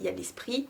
il y a l'esprit,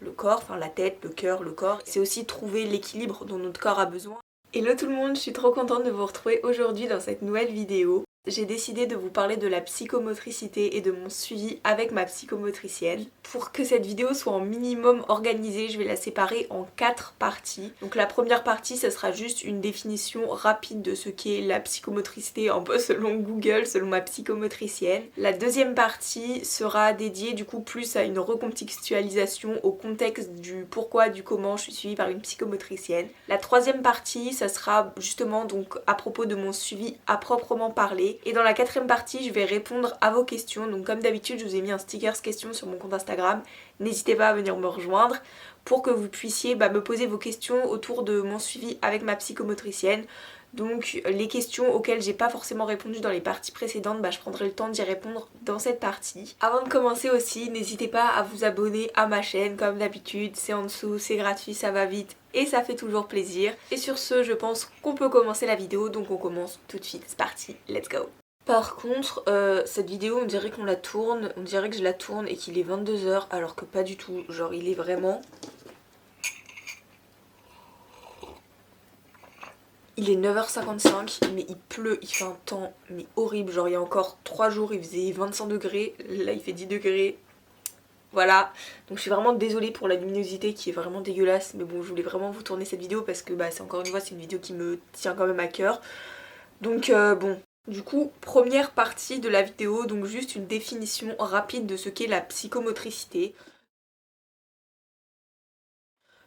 le corps, enfin la tête, le cœur, le corps. C'est aussi trouver l'équilibre dont notre corps a besoin. Hello tout le monde, je suis trop contente de vous retrouver aujourd'hui dans cette nouvelle vidéo. J'ai décidé de vous parler de la psychomotricité et de mon suivi avec ma psychomotricienne. Pour que cette vidéo soit en minimum organisée, je vais la séparer en 4 parties. Donc la première partie, ça sera juste une définition rapide de ce qu'est la psychomotricité, un peu selon Google, selon ma psychomotricienne. La deuxième partie sera dédiée du coup plus à une recontextualisation au contexte du pourquoi, du comment je suis suivie par une psychomotricienne. La troisième partie, ça sera justement donc à propos de mon suivi à proprement parler. Et dans la quatrième partie, je vais répondre à vos questions. Donc comme d'habitude, je vous ai mis un sticker questions sur mon compte Instagram. N'hésitez pas à venir me rejoindre pour que vous puissiez me poser vos questions autour de mon suivi avec ma psychomotricienne. Donc les questions auxquelles j'ai pas forcément répondu dans les parties précédentes, je prendrai le temps d'y répondre dans cette partie. Avant de commencer aussi, n'hésitez pas à vous abonner à ma chaîne comme d'habitude, c'est en dessous, c'est gratuit, ça va vite et ça fait toujours plaisir. Et sur ce, je pense qu'on peut commencer la vidéo, donc on commence tout de suite, c'est parti, let's go. Par contre, cette vidéo, on dirait qu'on la tourne, on dirait que je la tourne et qu'il est 22h alors que pas du tout, genre il est vraiment... Il est 9h55, mais il pleut, il fait un temps mais horrible, genre il y a encore 3 jours il faisait 25 degrés, là il fait 10 degrés, voilà. Donc je suis vraiment désolée pour la luminosité qui est vraiment dégueulasse, mais bon je voulais vraiment vous tourner cette vidéo parce que c'est encore une fois c'est une vidéo qui me tient quand même à cœur. Donc bon, du coup première partie de la vidéo, donc juste une définition rapide de ce qu'est la psychomotricité.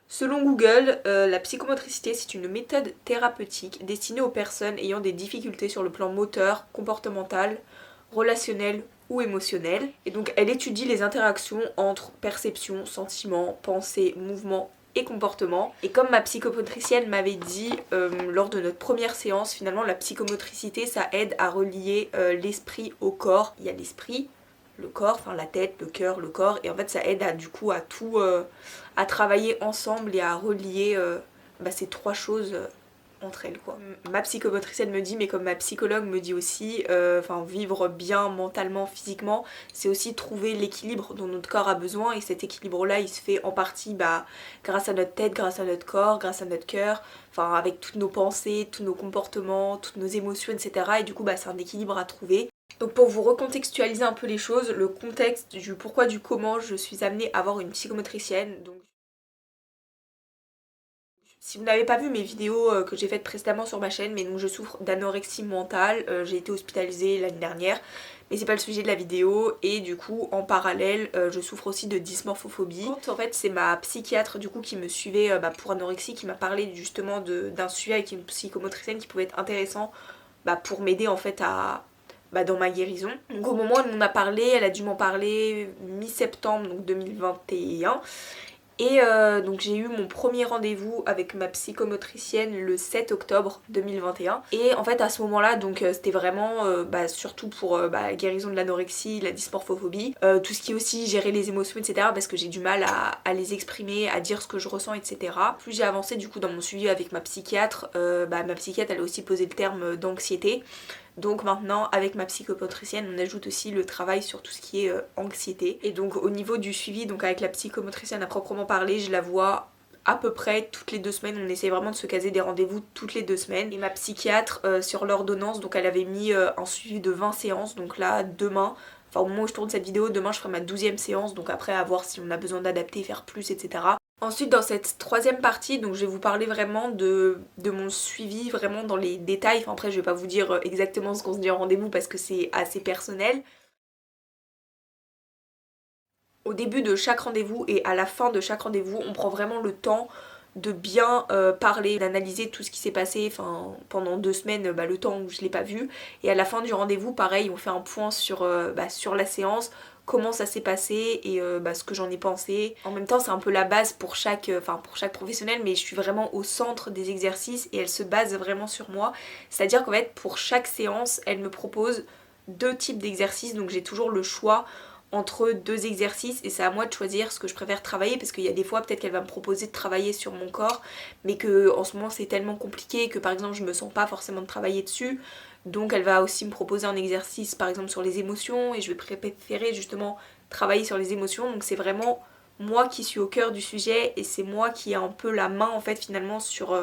Selon Google, la psychomotricité c'est une méthode thérapeutique destinée aux personnes ayant des difficultés sur le plan moteur, comportemental, relationnel ou émotionnel. Et donc elle étudie les interactions entre perception, sentiment, pensée, mouvement et comportement. Et comme ma psychomotricienne m'avait dit lors de notre première séance, finalement la psychomotricité ça aide à relier l'esprit au corps. Il y a l'esprit, le corps, enfin la tête, le cœur, le corps, et en fait ça aide à du coup à tout à travailler ensemble et à relier ces trois choses entre elles quoi. Ma psychomotricienne me dit, mais comme ma psychologue me dit aussi, vivre bien mentalement, physiquement, c'est aussi trouver l'équilibre dont notre corps a besoin, et cet équilibre là il se fait en partie grâce à notre tête, grâce à notre corps, grâce à notre cœur, enfin avec toutes nos pensées, tous nos comportements, toutes nos émotions, etc. Et du coup c'est un équilibre à trouver. Donc pour vous recontextualiser un peu les choses, le contexte du pourquoi, du comment je suis amenée à avoir une psychomotricienne. Donc si vous n'avez pas vu mes vidéos que j'ai faites précédemment sur ma chaîne, mais donc je souffre d'anorexie mentale, j'ai été hospitalisée l'année dernière, mais c'est pas le sujet de la vidéo, et du coup en parallèle je souffre aussi de dysmorphophobie. En fait c'est ma psychiatre du coup qui me suivait pour anorexie qui m'a parlé justement d'un suivi avec une psychomotricienne qui pouvait être intéressant pour m'aider en fait à dans ma guérison. Donc au moment où elle m'en a parlé, elle a dû m'en parler mi-septembre donc 2021. Et donc j'ai eu mon premier rendez-vous avec ma psychomotricienne le 7 octobre 2021. Et en fait à ce moment-là, donc c'était vraiment surtout pour la guérison de l'anorexie, la dysmorphophobie, tout ce qui est aussi gérer les émotions, etc. Parce que j'ai du mal à les exprimer, à dire ce que je ressens, etc. Plus j'ai avancé du coup dans mon suivi avec ma psychiatre, ma psychiatre elle a aussi posé le terme d'anxiété. Donc maintenant avec ma psychomotricienne on ajoute aussi le travail sur tout ce qui est anxiété. Et donc au niveau du suivi, donc avec la psychomotricienne à proprement parler, je la vois à peu près toutes les 2 semaines, on essaie vraiment de se caser des rendez-vous toutes les 2 semaines. Et ma psychiatre sur l'ordonnance, donc elle avait mis un suivi de 20 séances, donc là demain, enfin au moment où je tourne cette vidéo, demain je ferai ma 12e séance, donc après à voir si on a besoin d'adapter, faire plus, etc. Ensuite dans cette troisième partie, donc je vais vous parler vraiment de mon suivi vraiment dans les détails. Enfin après je vais pas vous dire exactement ce qu'on se dit en rendez-vous parce que c'est assez personnel. Au début de chaque rendez-vous et à la fin de chaque rendez-vous, on prend vraiment le temps de bien parler, d'analyser tout ce qui s'est passé pendant 2 semaines, le temps où je l'ai pas vu. Et à la fin du rendez-vous, pareil, on fait un point sur la séance, comment ça s'est passé et ce que j'en ai pensé. En même temps c'est un peu la base pour chaque professionnel, mais je suis vraiment au centre des exercices et elle se base vraiment sur moi. C'est-à-dire qu'en fait pour chaque séance elle me propose 2 types d'exercices, donc j'ai toujours le choix entre 2 exercices et c'est à moi de choisir ce que je préfère travailler, parce qu'il y a des fois peut-être qu'elle va me proposer de travailler sur mon corps mais que en ce moment c'est tellement compliqué que par exemple je me sens pas forcément de travailler dessus. Donc elle va aussi me proposer un exercice par exemple sur les émotions et je vais préférer justement travailler sur les émotions. Donc c'est vraiment moi qui suis au cœur du sujet et c'est moi qui ai un peu la main en fait finalement sur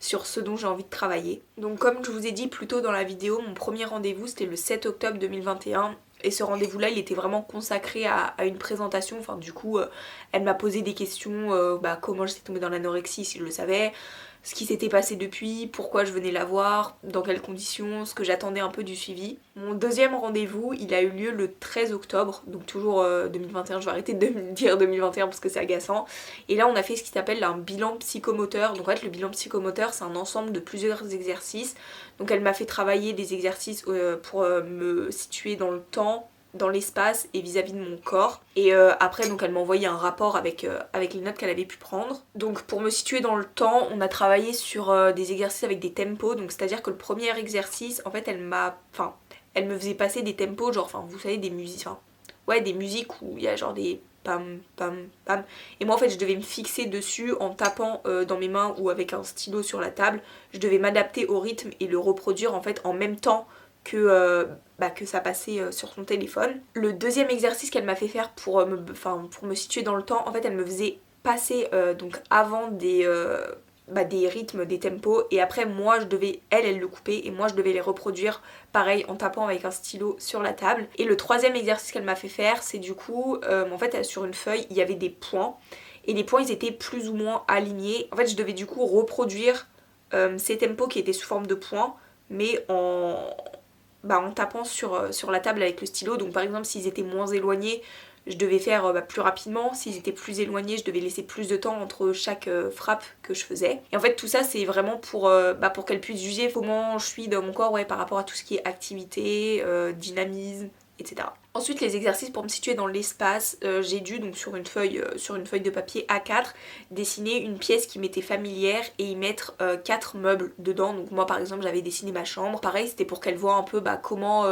ce dont j'ai envie de travailler. Donc comme je vous ai dit plus tôt dans la vidéo, mon premier rendez-vous c'était le 7 octobre 2021 et ce rendez-vous là il était vraiment consacré à une présentation. Enfin du coup elle m'a posé des questions, comment j'étais tombée dans l'anorexie si je le savais, ce qui s'était passé depuis, pourquoi je venais la voir, dans quelles conditions, ce que j'attendais un peu du suivi. Mon deuxième rendez-vous, il a eu lieu le 13 octobre, donc toujours 2021, je vais arrêter de dire 2021 parce que c'est agaçant. Et là on a fait ce qui s'appelle un bilan psychomoteur. Donc en fait le bilan psychomoteur c'est un ensemble de plusieurs exercices. Donc elle m'a fait travailler des exercices pour me situer dans le temps, dans l'espace et vis-à-vis de mon corps. Et après donc elle m'a envoyé un rapport avec les notes qu'elle avait pu prendre. Donc pour me situer dans le temps, on a travaillé sur des exercices avec des tempos. Donc c'est à dire que le premier exercice en fait elle me faisait passer des tempos genre vous savez des musiques, des musiques où il y a genre des pam pam pam, et moi en fait je devais me fixer dessus en tapant dans mes mains ou avec un stylo sur la table. Je devais m'adapter au rythme et le reproduire en fait en même temps que ça passait sur son téléphone. Le deuxième exercice qu'elle m'a fait faire pour me situer dans le temps, en fait elle me faisait passer donc avant des rythmes, des tempos, et après moi je devais, elle le coupait et moi je devais les reproduire pareil en tapant avec un stylo sur la table. Et le troisième exercice qu'elle m'a fait faire c'est du coup en fait sur une feuille il y avait des points et les points ils étaient plus ou moins alignés. En fait je devais du coup reproduire ces tempos qui étaient sous forme de points mais en tapant sur la table avec le stylo. Donc par exemple s'ils étaient moins éloignés je devais faire plus rapidement, s'ils étaient plus éloignés je devais laisser plus de temps entre chaque frappe que je faisais. Et en fait tout ça c'est vraiment pour qu'elle puisse juger comment je suis dans mon corps par rapport à tout ce qui est activité, dynamisme, etc. Ensuite les exercices pour me situer dans l'espace, j'ai dû donc sur une feuille de papier A4 dessiner une pièce qui m'était familière et y mettre 4 meubles dedans. Donc moi par exemple j'avais dessiné ma chambre, pareil c'était pour qu'elle voit un peu comment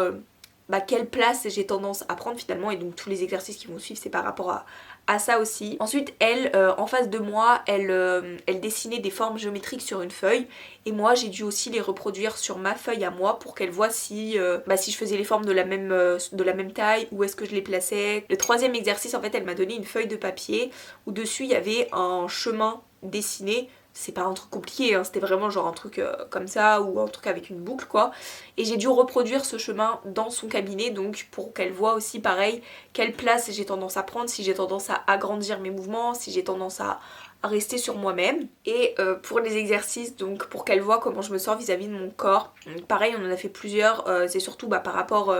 quelle place j'ai tendance à prendre finalement, et donc tous les exercices qui vont suivre c'est par rapport à ça aussi. Ensuite elle, en face de moi, elle dessinait des formes géométriques sur une feuille et moi j'ai dû aussi les reproduire sur ma feuille à moi pour qu'elle voit si je faisais les formes de la même taille, où est-ce que je les plaçais. Le troisième exercice en fait elle m'a donné une feuille de papier où dessus il y avait un chemin dessiné. C'est pas un truc compliqué, c'était vraiment genre un truc comme ça ou un truc avec une boucle quoi. Et j'ai dû reproduire ce chemin dans son cabinet donc pour qu'elle voit aussi pareil quelle place j'ai tendance à prendre, si j'ai tendance à agrandir mes mouvements, si j'ai tendance à rester sur moi-même. Et pour les exercices donc pour qu'elle voit comment je me sens vis-à-vis de mon corps, donc, pareil on en a fait plusieurs, c'est surtout par rapport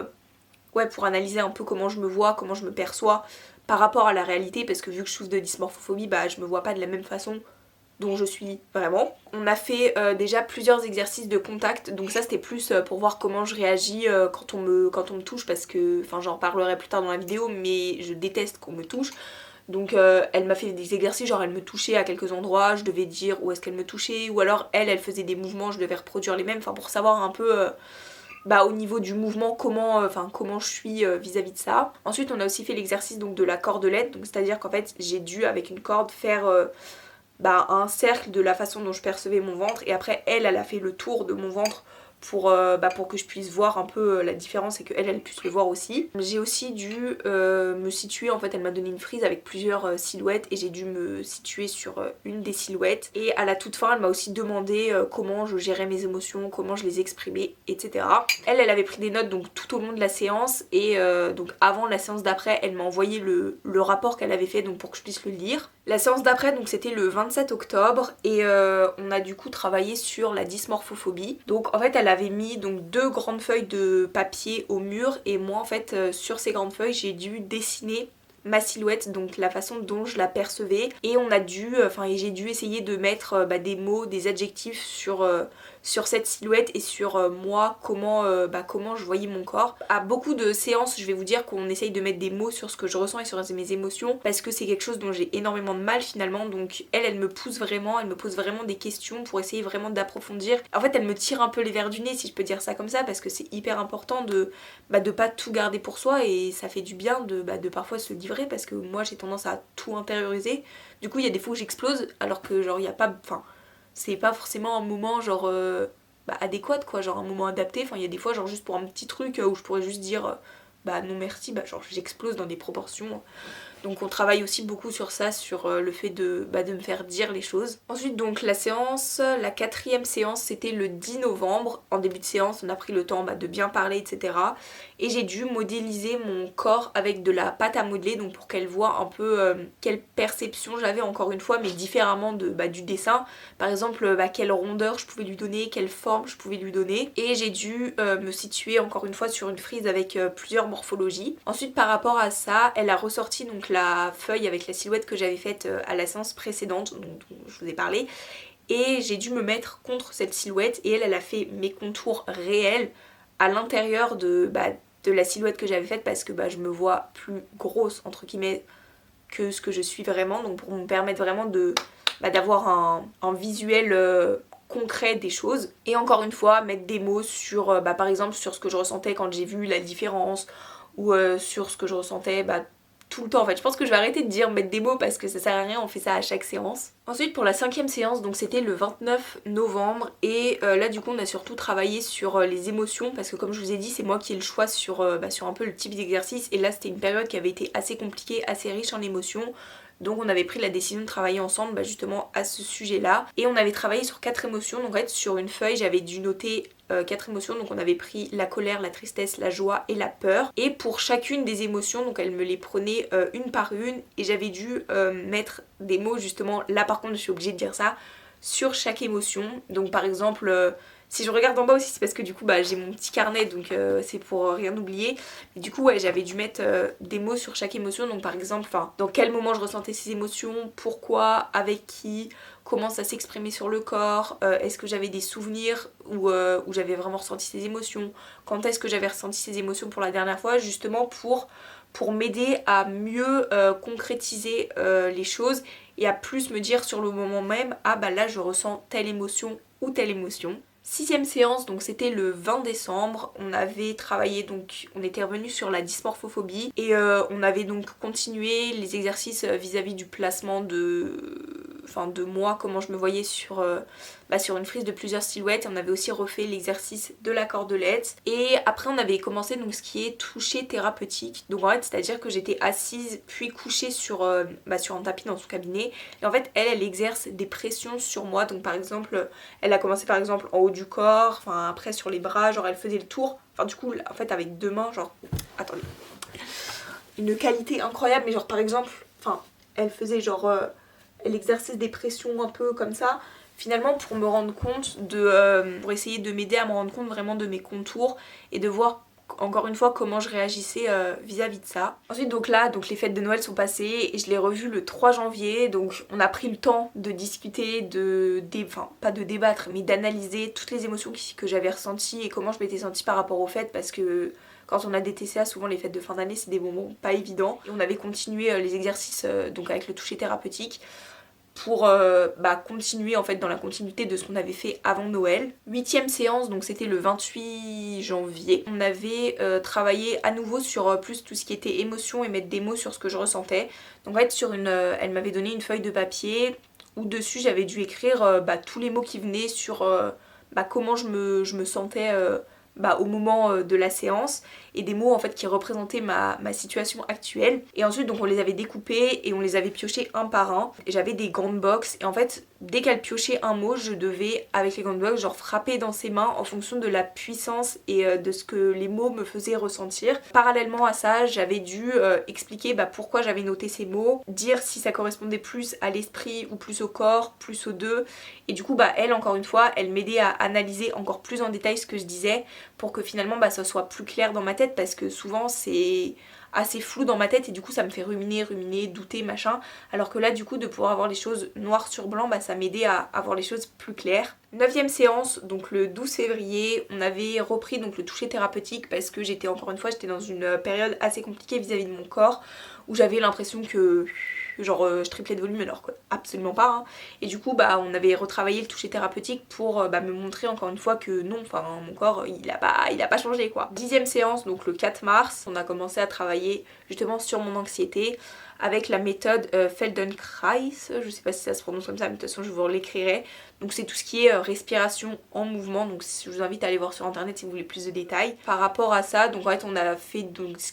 pour analyser un peu comment je me vois, comment je me perçois par rapport à la réalité, parce que vu que je souffre de dysmorphophobie je me vois pas de la même façon dont je suis vraiment. On a fait déjà plusieurs exercices de contact, donc ça c'était plus pour voir comment je réagis quand on me touche, parce que, j'en parlerai plus tard dans la vidéo, mais je déteste qu'on me touche. Donc elle m'a fait des exercices, genre elle me touchait à quelques endroits, je devais dire où est-ce qu'elle me touchait, ou alors elle faisait des mouvements, je devais reproduire les mêmes, pour savoir un peu au niveau du mouvement comment je suis vis-à-vis de ça. Ensuite on a aussi fait l'exercice donc de la cordelette, donc c'est à dire qu'en fait j'ai dû avec une corde faire un cercle de la façon dont je percevais mon ventre, et après elle a fait le tour de mon ventre pour que je puisse voir un peu la différence et qu'elle puisse le voir aussi. J'ai aussi dû me situer, en fait elle m'a donné une frise avec plusieurs silhouettes et j'ai dû me situer sur une des silhouettes, et à la toute fin elle m'a aussi demandé comment je gérais mes émotions, comment je les exprimais, etc. Elle avait pris des notes donc tout au long de la séance, et donc avant la séance d'après elle m'a envoyé le rapport qu'elle avait fait donc pour que je puisse le lire. La séance d'après donc c'était le 27 octobre et on a du coup travaillé sur la dysmorphophobie. Donc en fait elle avait mis donc 2 grandes feuilles de papier au mur, et moi en fait sur ces grandes feuilles j'ai dû dessiner ma silhouette, donc la façon dont je la percevais, et j'ai dû essayer de mettre des mots, des adjectifs sur cette silhouette et sur moi, comment je voyais mon corps. À beaucoup de séances je vais vous dire qu'on essaye de mettre des mots sur ce que je ressens et sur mes émotions, parce que c'est quelque chose dont j'ai énormément de mal finalement. Donc elle me pose vraiment des questions pour essayer vraiment d'approfondir. En fait elle me tire un peu les vers du nez, si je peux dire ça comme ça, parce que c'est hyper important de pas tout garder pour soi, et ça fait du bien de parfois se livrer, parce que moi j'ai tendance à tout intérioriser. Du coup il y a des fois où j'explose alors que genre il y a pas, c'est pas forcément un moment genre adéquat quoi, genre un moment adapté. Il y a des fois genre juste pour un petit truc où je pourrais juste dire non merci, genre j'explose dans des proportions Donc on travaille aussi beaucoup sur ça, sur le fait de me faire dire les choses. Ensuite donc la 4e séance c'était le 10 novembre. En début de séance on a pris le temps de bien parler etc. Et j'ai dû modéliser mon corps avec de la pâte à modeler, donc pour qu'elle voit un peu quelle perception j'avais encore une fois, mais différemment du dessin. Par exemple quelle rondeur je pouvais lui donner, quelle forme je pouvais lui donner. Et j'ai dû me situer encore une fois sur une frise avec plusieurs morphologies. Ensuite par rapport à ça, elle a ressorti donc la feuille avec la silhouette que j'avais faite à la séance précédente dont je vous ai parlé, et j'ai dû me mettre contre cette silhouette et elle a fait mes contours réels à l'intérieur de la silhouette que j'avais faite, parce que je me vois plus grosse entre guillemets que ce que je suis vraiment, donc pour me permettre vraiment d'avoir un visuel concret des choses. Et encore une fois mettre des mots sur par exemple sur ce que je ressentais quand j'ai vu la différence, ou sur ce que je ressentais tout le temps en fait. Je pense que je vais arrêter de dire mettre des mots parce que ça sert à rien, on fait ça à chaque séance. Ensuite pour la 5e séance, donc c'était le 29 novembre, et là du coup on a surtout travaillé sur les émotions, parce que comme je vous ai dit c'est moi qui ai le choix sur un peu le type d'exercice, et là c'était une période qui avait été assez compliquée, assez riche en émotions. Donc on avait pris la décision de travailler ensemble justement à ce sujet là, et on avait travaillé sur 4 émotions. Donc en fait sur une feuille j'avais dû noter 4 émotions, donc on avait pris la colère, la tristesse, la joie et la peur, et pour chacune des émotions donc elle me les prenait une par une, et j'avais dû mettre des mots justement, là par contre je suis obligée de dire ça, sur chaque émotion. Donc par exemple si je regarde en bas aussi c'est parce que du coup j'ai mon petit carnet, donc c'est pour rien oublier. Mais du coup ouais, j'avais dû mettre des mots sur chaque émotion, donc par exemple dans quel moment je ressentais ces émotions, pourquoi, avec qui, comment ça s'exprimait sur le corps, est-ce que j'avais des souvenirs où j'avais vraiment ressenti ces émotions, quand est-ce que j'avais ressenti ces émotions pour la dernière fois, justement pour m'aider à mieux concrétiser les choses, et à plus me dire sur le moment même là je ressens telle émotion ou telle émotion. 6e séance, donc c'était le 20 décembre, on avait travaillé, donc on était revenu sur la dysmorphophobie, et on avait donc continué les exercices vis-à-vis du placement de moi, comment je me voyais sur une frise de plusieurs silhouettes. On avait aussi refait l'exercice de la cordelette, et après on avait commencé donc ce qui est toucher thérapeutique. Donc en fait c'est à dire que j'étais assise puis couchée sur un tapis dans son cabinet, et en fait elle exerce des pressions sur moi. Donc par exemple elle a commencé par exemple en haut du corps, après sur les bras, genre elle faisait le tour, du coup en fait avec 2 mains, attendez, une qualité incroyable, mais genre par exemple elle faisait elle exerçait des pressions un peu comme ça, finalement pour me rendre compte pour essayer de m'aider à me rendre compte vraiment de mes contours, et de voir encore une fois comment je réagissais vis-à-vis de ça. Ensuite donc les fêtes de Noël sont passées, et je l'ai revu le 3 janvier, donc on a pris le temps de discuter, pas de débattre, mais d'analyser toutes les émotions que j'avais ressenties et comment je m'étais sentie par rapport aux fêtes, parce que quand on a des TCA, souvent les fêtes de fin d'année c'est des moments pas évidents. Et on avait continué les exercices donc avec le toucher thérapeutique pour continuer en fait dans la continuité de ce qu'on avait fait avant Noël. 8e séance, donc c'était le 28 janvier. On avait travaillé à nouveau sur plus tout ce qui était émotion, et mettre des mots sur ce que je ressentais. Donc en fait elle m'avait donné une feuille de papier où dessus j'avais dû écrire tous les mots qui venaient sur comment je me sentais au moment de la séance, et des mots en fait qui représentaient ma situation actuelle. Et ensuite donc on les avait découpés et on les avait piochés un par un, et j'avais des grandes box, et en fait dès qu'elle piochait un mot, je devais avec les grandes box frapper dans ses mains en fonction de la puissance et de ce que les mots me faisaient ressentir. Parallèlement à ça, j'avais dû expliquer pourquoi j'avais noté ces mots, dire si ça correspondait plus à l'esprit ou plus au corps, plus aux deux. Et du coup elle encore une fois elle m'aidait à analyser encore plus en détail ce que je disais, pour que finalement ça soit plus clair dans ma tête, parce que souvent c'est assez flou dans ma tête, et du coup ça me fait ruminer, douter, machin, alors que là du coup de pouvoir avoir les choses noir sur blanc, ça m'aidait à avoir les choses plus claires. 9e séance, donc le 12 février, on avait repris donc le toucher thérapeutique, parce que j'étais dans une période assez compliquée vis-à-vis de mon corps, où j'avais l'impression que je triplais de volume, alors que absolument pas hein. Et du coup on avait retravaillé le toucher thérapeutique pour me montrer encore une fois que non, mon corps il a pas changé quoi. 10e séance, donc le 4 mars, on a commencé à travailler justement sur mon anxiété avec la méthode Feldenkrais, je sais pas si ça se prononce comme ça, mais de toute façon je vous l'écrirai. Donc c'est tout ce qui est respiration en mouvement, donc je vous invite à aller voir sur internet si vous voulez plus de détails par rapport à ça. Donc en fait on a fait donc ce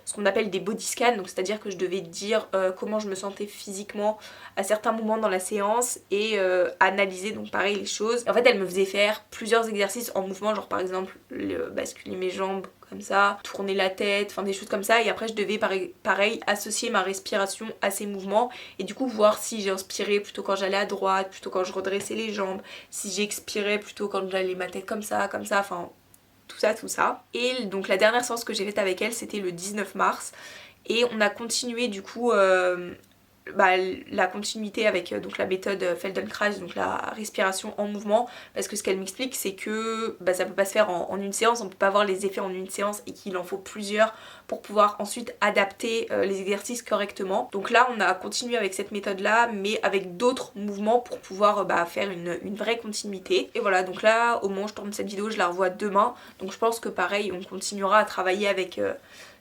ce qu'on appelle des body scans, donc c'est-à-dire que je devais dire comment je me sentais physiquement à certains moments dans la séance et analyser donc pareil les choses. Et en fait elle me faisait faire plusieurs exercices en mouvement, genre par exemple basculer mes jambes comme ça, tourner la tête, enfin des choses comme ça, et après je devais pareil associer ma respiration à ces mouvements et du coup voir si j'inspirais plutôt quand j'allais à droite, plutôt quand je redressais les jambes, si j'expirais plutôt quand j'allais ma tête comme ça, enfin tout ça, tout ça. Et donc la dernière séance que j'ai faite avec elle c'était le 19 mars et on a continué du coup la continuité avec donc la méthode Feldenkrais, donc la respiration en mouvement, parce que ce qu'elle m'explique c'est que ça peut pas se faire en une séance, on peut pas avoir les effets en une séance et qu'il en faut plusieurs pour pouvoir ensuite adapter les exercices correctement. Donc là on a continué avec cette méthode là mais avec d'autres mouvements pour pouvoir faire une vraie continuité. Et voilà, donc là au moment où je tourne cette vidéo je la revois demain, donc je pense que pareil on continuera à travailler avec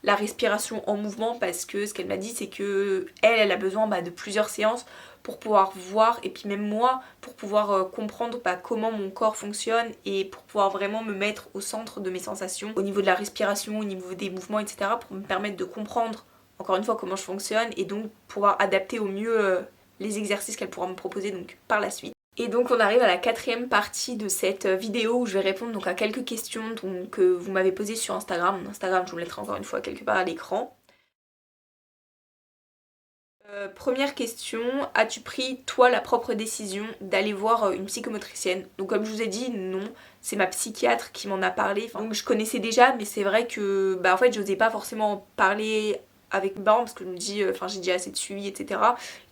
la respiration en mouvement, parce que ce qu'elle m'a dit c'est que elle a besoin de plusieurs séances pour pouvoir voir, et puis même moi pour pouvoir comprendre comment mon corps fonctionne et pour pouvoir vraiment me mettre au centre de mes sensations au niveau de la respiration, au niveau des mouvements, etc., pour me permettre de comprendre encore une fois comment je fonctionne et donc pouvoir adapter au mieux les exercices qu'elle pourra me proposer donc par la suite. Et donc on arrive à la quatrième partie de cette vidéo où je vais répondre donc à quelques questions que vous m'avez posées sur Instagram. Mon Instagram, je vous le mettrai encore une fois quelque part à l'écran. Première question, as-tu pris toi la propre décision d'aller voir une psychomotricienne? Donc comme je vous ai dit, non, c'est ma psychiatre qui m'en a parlé. Donc je connaissais déjà, mais c'est vrai que en fait j'osais pas forcément en parler avec mes parents parce que je me dis, j'ai déjà assez de suivi, etc.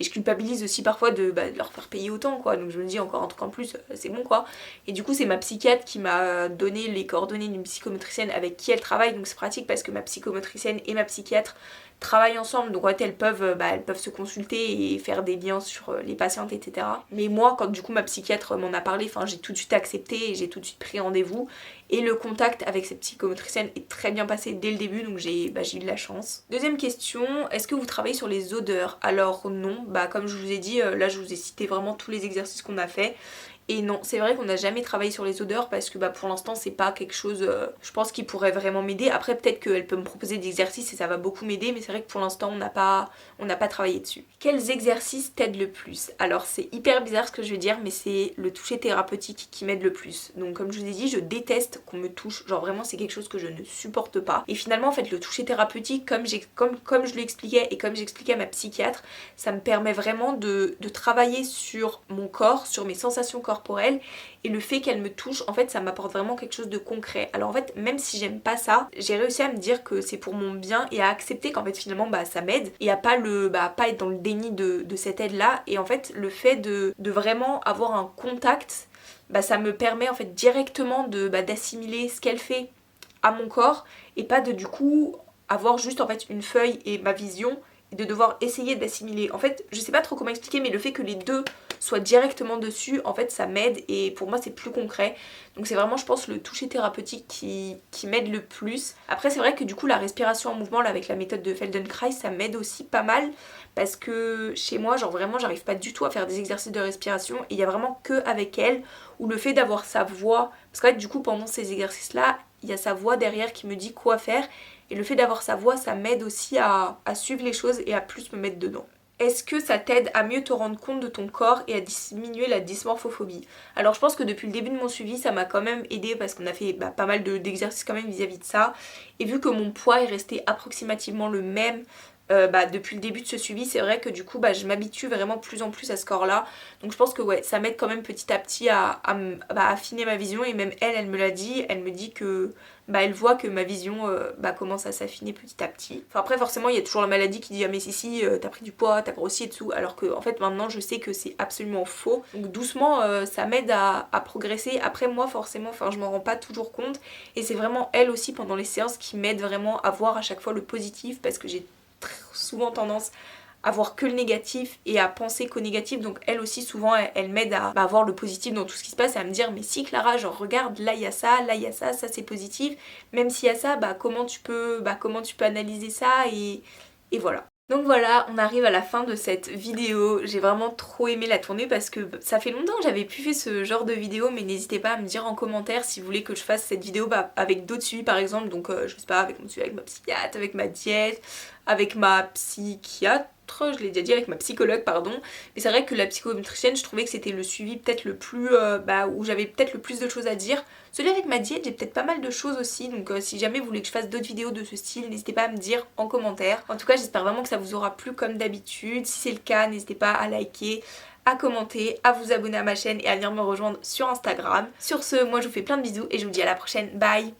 Et je culpabilise aussi parfois de leur faire payer autant, quoi. Donc je me dis encore un truc en plus, c'est bon, quoi. Et du coup c'est ma psychiatre qui m'a donné les coordonnées d'une psychomotricienne avec qui elle travaille, donc c'est pratique parce que ma psychomotricienne et ma psychiatre travaillent ensemble, donc en fait elles peuvent se consulter et faire des liens sur les patientes, etc. Mais moi quand du coup ma psychiatre m'en a parlé, j'ai tout de suite accepté et j'ai tout de suite pris rendez-vous, et le contact avec cette psychomotricienne est très bien passé dès le début, donc j'ai eu de la chance. Deuxième question, est-ce que vous travaillez sur les odeurs? Alors non, comme je vous ai dit, là je vous ai cité vraiment tous les exercices qu'on a fait. Et non, c'est vrai qu'on n'a jamais travaillé sur les odeurs parce que pour l'instant c'est pas quelque chose, je pense, qui pourrait vraiment m'aider. Après peut-être qu'elle peut me proposer des exercices et ça va beaucoup m'aider, mais c'est vrai que pour l'instant on n'a pas travaillé dessus. Quels exercices t'aident le plus? Alors c'est hyper bizarre ce que je vais dire, mais c'est le toucher thérapeutique qui m'aide le plus. Donc comme je vous ai dit, je déteste qu'on me touche, genre vraiment c'est quelque chose que je ne supporte pas. Et finalement en fait le toucher thérapeutique, comme je lui expliquais et comme j'expliquais à ma psychiatre, ça me permet vraiment de travailler sur mon corps, sur mes sensations corporelles, et le fait qu'elle me touche, en fait ça m'apporte vraiment quelque chose de concret. Alors en fait même si j'aime pas ça, j'ai réussi à me dire que c'est pour mon bien et à accepter qu'en fait finalement ça m'aide, et à pas être dans le déni de cette aide là. Et en fait le fait de vraiment avoir un contact, ça me permet en fait directement d'assimiler ce qu'elle fait à mon corps, et pas de du coup avoir juste en fait une feuille et ma vision et de devoir essayer d'assimiler. En fait je sais pas trop comment expliquer, mais le fait que les deux soient directement dessus, en fait ça m'aide, et pour moi c'est plus concret. Donc c'est vraiment, je pense, le toucher thérapeutique qui m'aide le plus. Après c'est vrai que du coup la respiration en mouvement là, avec la méthode de Feldenkrais, ça m'aide aussi pas mal, parce que chez moi genre vraiment j'arrive pas du tout à faire des exercices de respiration, et il y a vraiment que avec elle où le fait d'avoir sa voix, parce qu'en fait du coup pendant ces exercices là il y a sa voix derrière qui me dit quoi faire, et le fait d'avoir sa voix ça m'aide aussi à suivre les choses et à plus me mettre dedans. Est-ce que ça t'aide à mieux te rendre compte de ton corps et à diminuer la dysmorphophobie? Alors je pense que depuis le début de mon suivi ça m'a quand même aidé, parce qu'on a fait pas mal d'exercices quand même vis-à-vis de ça, et vu que mon poids est resté approximativement le même depuis le début de ce suivi, c'est vrai que du coup je m'habitue vraiment plus en plus à ce corps là. Donc je pense que ouais, ça m'aide quand même petit à petit à affiner ma vision, et même elle me l'a dit, elle me dit que elle voit que ma vision commence à s'affiner petit à petit. Enfin après forcément il y a toujours la maladie qui dit ah mais si t'as pris du poids, t'as grossi et tout, alors que en fait maintenant je sais que c'est absolument faux. Donc doucement ça m'aide à progresser. Après moi forcément je m'en rends pas toujours compte, et c'est vraiment elle aussi pendant les séances qui m'aide vraiment à voir à chaque fois le positif, parce que j'ai souvent tendance à voir que le négatif et à penser qu'au négatif. Donc elle aussi souvent elle m'aide à voir le positif dans tout ce qui se passe, et à me dire mais si Clara, genre regarde, là il y a ça, là il y a ça, ça c'est positif, même s'il y a ça, comment tu peux analyser ça, et voilà. Donc voilà, on arrive à la fin de cette vidéo. J'ai vraiment trop aimé la tourner parce que ça fait longtemps que j'avais plus fait ce genre de vidéo, mais n'hésitez pas à me dire en commentaire si vous voulez que je fasse cette vidéo avec d'autres suivis par exemple, donc je sais pas, avec mon suivi avec ma psychiatre, avec ma diète, avec ma psychiatre, je l'ai déjà dit, avec ma psychologue pardon, mais c'est vrai que la psychonutritienne je trouvais que c'était le suivi peut-être le plus, où j'avais peut-être le plus de choses à dire. Celui avec ma diète j'ai peut-être pas mal de choses aussi, donc si jamais vous voulez que je fasse d'autres vidéos de ce style, n'hésitez pas à me dire en commentaire. En tout cas j'espère vraiment que ça vous aura plu comme d'habitude. Si c'est le cas, n'hésitez pas à liker, à commenter, à vous abonner à ma chaîne et à venir me rejoindre sur Instagram. Sur ce, moi je vous fais plein de bisous et je vous dis à la prochaine, bye.